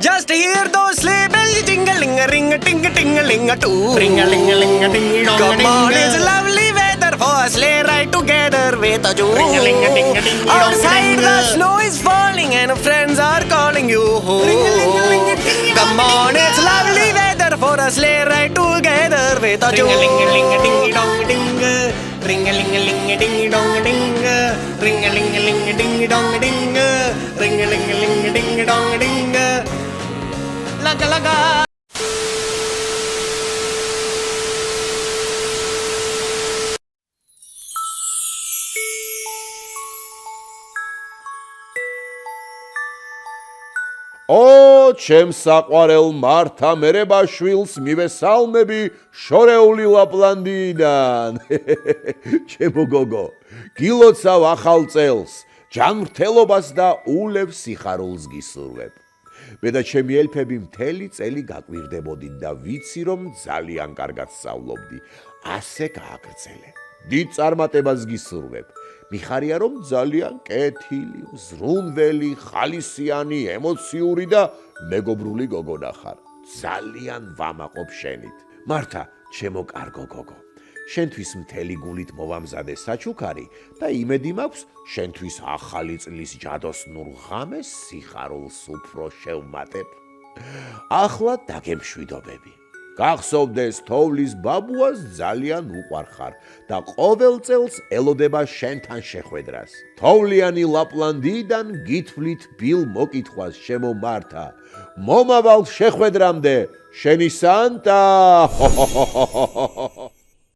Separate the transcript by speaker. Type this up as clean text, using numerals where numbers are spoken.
Speaker 1: Just hear those sleigh bells jingling, ring a ting a ting a ling a too.
Speaker 2: Ring a ling a ling a ding dong a
Speaker 1: Come on,
Speaker 2: ding.
Speaker 1: it's lovely weather for a sleigh ride together with a Jew.
Speaker 2: Ring a ling a ding a ding dong a
Speaker 1: Outside
Speaker 2: ding.
Speaker 1: the snow is falling and friends are calling you home.
Speaker 2: Ring a ling a ling a ding dong
Speaker 1: Come
Speaker 2: a
Speaker 1: on,
Speaker 2: ding.
Speaker 1: it's lovely weather for a sleigh ride together with a Jew.
Speaker 2: Ring a ling a ling a ding dong a ding. Ring a ling a ling a ding dong a ding. Ring a ling a ling a ding dong a ding. Ring a ling a ling a ding dong a ding. Laga laga.
Speaker 3: ო ჩემს საყვარელ მართა მერებაშვილს მივესალმები შორეული ლაპლანდიიდან. ჩემო გოგო, გილოცავ ახალ წელს, ჯანმრთელობას და ულევ სიხარულს გისურვებ. მე და ჩემი ელფები მთელი წელი გაკვირდებოდით და ვიცი რომ ძალიან კარგად სწავლობდი. ასე გააგრძელე. დიდ წარმატებას გისურვებ. მიხარია რომ ძალიან კეთილი, მზრუნველი, ხალისიანი, ემოციური და მეგობრული გოგონა ხარ. ძალიან ვამაყობ შენით. მართა, ჩემო კარგო გოგო, შენთვის მთელი გულით მოვამზადე საჩუქარი და იმედი მაქვს შენთვის ახალი წლის ჯადოსნურ ღამეს სიხარულს უფრო შევმატებ. ახლა დაგემშვიდობები. გახსოვდეს თოვლის ბაბუას ძალიან უყვარხარ და ყოველ წელს ელოდება შენთან შეხვედრას. თოვლიანი ლაპლანდიიდან გითვლით ბილ მოკითხვას შემო მართა. მომავალ შეხვედრამდე შენი სანტა.